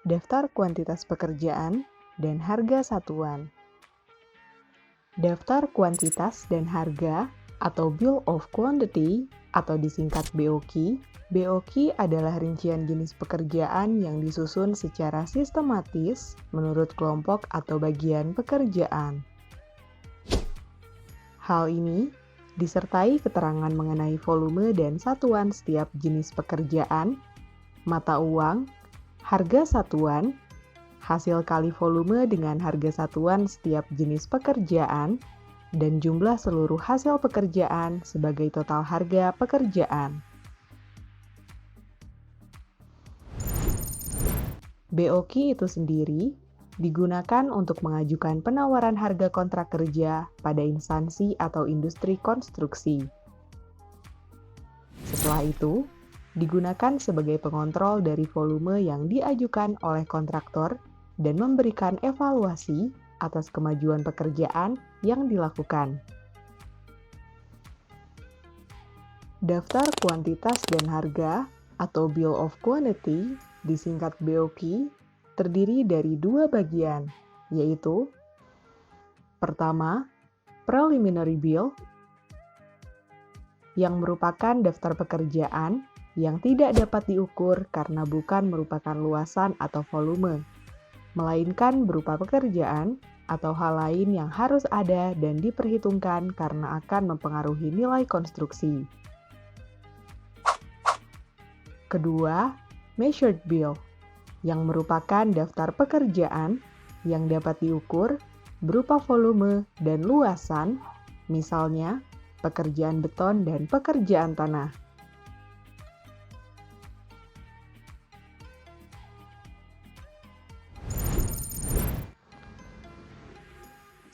Daftar kuantitas pekerjaan dan harga satuan. Daftar kuantitas dan harga atau Bill of Quantity atau disingkat BOQ. BOQ adalah rincian jenis pekerjaan yang disusun secara sistematis menurut kelompok atau bagian pekerjaan. Hal ini disertai keterangan mengenai volume dan satuan setiap jenis pekerjaan, mata uang, harga satuan, hasil kali volume dengan harga satuan setiap jenis pekerjaan, dan jumlah seluruh hasil pekerjaan sebagai total harga pekerjaan. BOQ itu sendiri digunakan untuk mengajukan penawaran harga kontrak kerja pada instansi atau industri konstruksi. Setelah itu, digunakan sebagai pengontrol dari volume yang diajukan oleh kontraktor dan memberikan evaluasi atas kemajuan pekerjaan yang dilakukan. Daftar kuantitas dan harga atau Bill of Quantity, disingkat BOQ, terdiri dari dua bagian, yaitu pertama, Preliminary Bill, yang merupakan daftar pekerjaan yang tidak dapat diukur karena bukan merupakan luasan atau volume, melainkan berupa pekerjaan atau hal lain yang harus ada dan diperhitungkan karena akan mempengaruhi nilai konstruksi. Kedua, Measured Bill, yang merupakan daftar pekerjaan yang dapat diukur berupa volume dan luasan, misalnya pekerjaan beton dan pekerjaan tanah.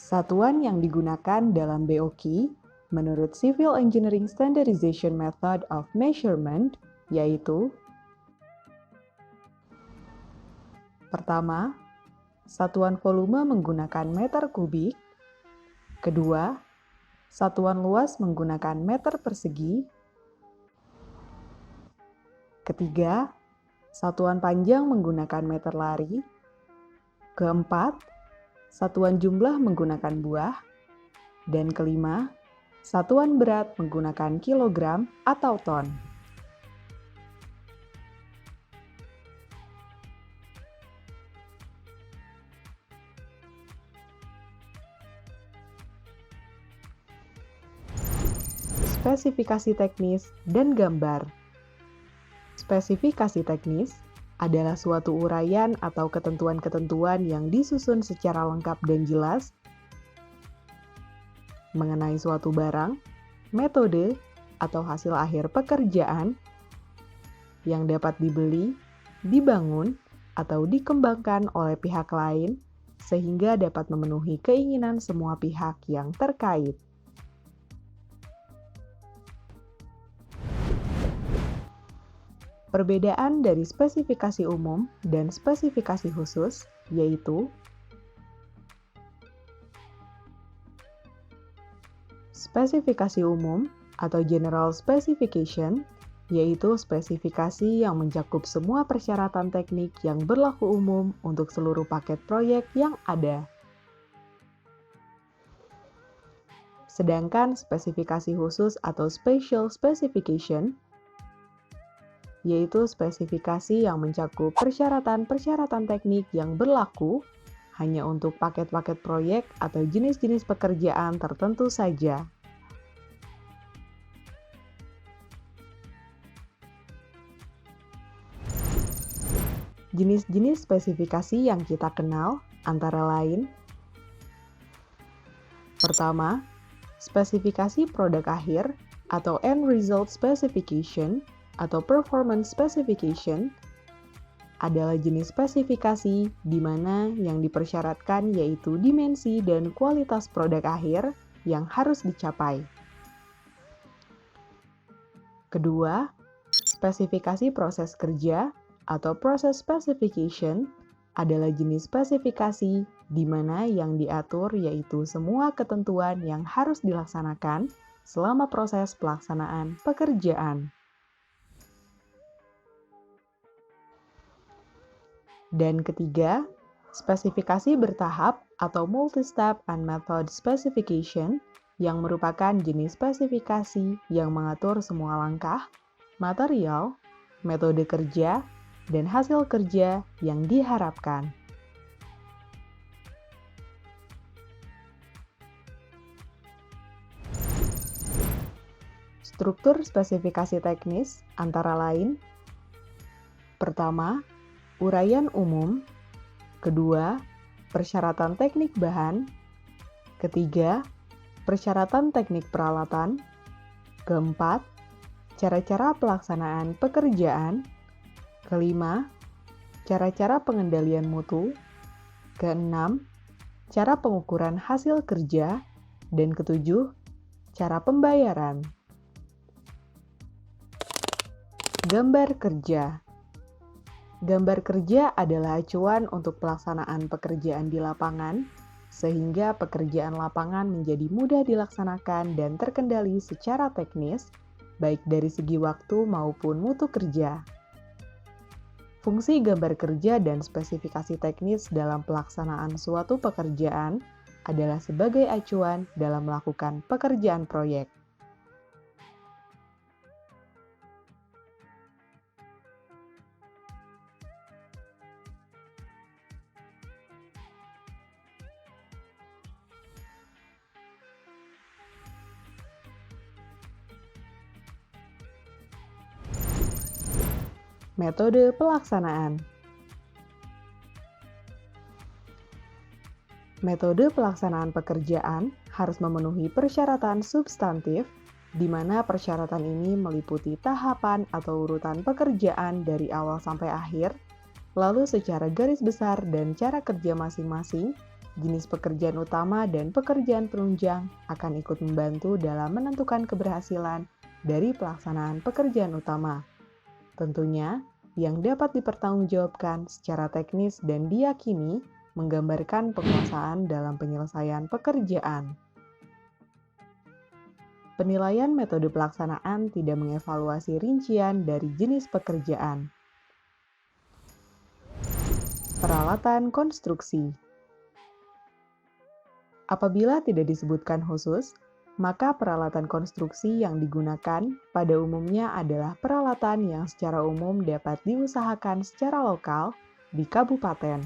Satuan yang digunakan dalam BOQ menurut Civil Engineering Standardization Method of Measurement yaitu pertama, satuan volume menggunakan meter kubik. Kedua, satuan luas menggunakan meter persegi. Ketiga, satuan panjang menggunakan meter lari. Keempat, satuan jumlah menggunakan buah. Dan kelima, satuan berat menggunakan kilogram atau ton. Spesifikasi teknis dan gambar. Spesifikasi teknis adalah suatu uraian atau ketentuan-ketentuan yang disusun secara lengkap dan jelas mengenai suatu barang, metode, atau hasil akhir pekerjaan yang dapat dibeli, dibangun, atau dikembangkan oleh pihak lain sehingga dapat memenuhi keinginan semua pihak yang terkait. Perbedaan dari spesifikasi umum dan spesifikasi khusus yaitu spesifikasi umum atau general specification yaitu spesifikasi yang mencakup semua persyaratan teknik yang berlaku umum untuk seluruh paket proyek yang ada. Sedangkan spesifikasi khusus atau special specification yaitu spesifikasi yang mencakup persyaratan-persyaratan teknik yang berlaku hanya untuk paket-paket proyek atau jenis-jenis pekerjaan tertentu saja. Jenis-jenis spesifikasi yang kita kenal antara lain: pertama, spesifikasi produk akhir atau End Result Specification atau Performance Specification adalah jenis spesifikasi di mana yang dipersyaratkan yaitu dimensi dan kualitas produk akhir yang harus dicapai. Kedua, spesifikasi proses kerja atau Process Specification adalah jenis spesifikasi di mana yang diatur yaitu semua ketentuan yang harus dilaksanakan selama proses pelaksanaan pekerjaan. Dan ketiga, spesifikasi bertahap atau Multi-Step and Method Specification yang merupakan jenis spesifikasi yang mengatur semua langkah, material, metode kerja, dan hasil kerja yang diharapkan. Struktur spesifikasi teknis antara lain: pertama, uraian umum; kedua, persyaratan teknik bahan; ketiga, persyaratan teknik peralatan; keempat, cara-cara pelaksanaan pekerjaan; kelima, cara-cara pengendalian mutu; keenam, cara pengukuran hasil kerja; dan ketujuh, cara pembayaran. Gambar kerja. Gambar kerja adalah acuan untuk pelaksanaan pekerjaan di lapangan, sehingga pekerjaan lapangan menjadi mudah dilaksanakan dan terkendali secara teknis, baik dari segi waktu maupun mutu kerja. Fungsi gambar kerja dan spesifikasi teknis dalam pelaksanaan suatu pekerjaan adalah sebagai acuan dalam melakukan pekerjaan proyek. Metode pelaksanaan. Metode pelaksanaan pekerjaan harus memenuhi persyaratan substantif, di mana persyaratan ini meliputi tahapan atau urutan pekerjaan dari awal sampai akhir, lalu secara garis besar dan cara kerja masing-masing, jenis pekerjaan utama dan pekerjaan penunjang akan ikut membantu dalam menentukan keberhasilan dari pelaksanaan pekerjaan utama. Tentunya, yang dapat dipertanggungjawabkan secara teknis dan diyakini menggambarkan penguasaan dalam penyelesaian pekerjaan. Penilaian metode pelaksanaan tidak mengevaluasi rincian dari jenis pekerjaan. Peralatan konstruksi. Apabila tidak disebutkan khusus, maka peralatan konstruksi yang digunakan pada umumnya adalah peralatan yang secara umum dapat diusahakan secara lokal di kabupaten.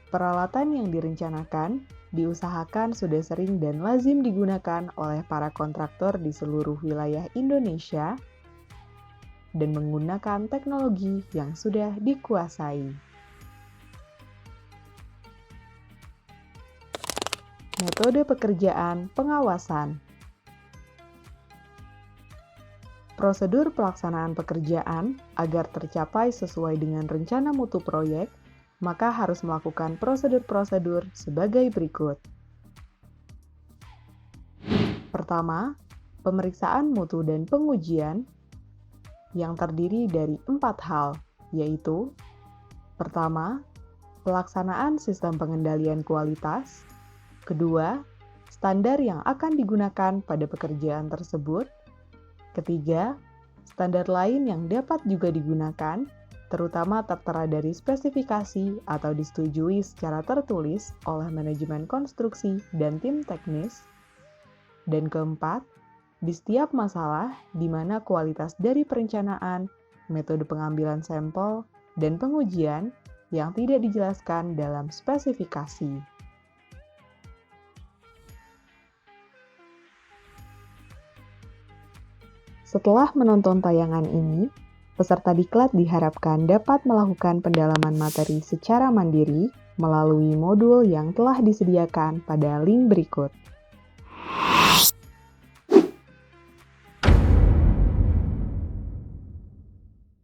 Peralatan yang direncanakan, diusahakan sudah sering dan lazim digunakan oleh para kontraktor di seluruh wilayah Indonesia dan menggunakan teknologi yang sudah dikuasai. Metode pekerjaan pengawasan. Prosedur pelaksanaan pekerjaan agar tercapai sesuai dengan rencana mutu proyek, maka harus melakukan prosedur-prosedur sebagai berikut. Pertama, pemeriksaan mutu dan pengujian yang terdiri dari 4 hal, yaitu: pertama, pelaksanaan sistem pengendalian kualitas; kedua, standar yang akan digunakan pada pekerjaan tersebut; ketiga, standar lain yang dapat juga digunakan, terutama tertera dari spesifikasi atau disetujui secara tertulis oleh manajemen konstruksi dan tim teknis; dan keempat, di setiap masalah di mana kualitas dari perencanaan, metode pengambilan sampel, dan pengujian yang tidak dijelaskan dalam spesifikasi. Setelah menonton tayangan ini, peserta diklat diharapkan dapat melakukan pendalaman materi secara mandiri melalui modul yang telah disediakan pada link berikut.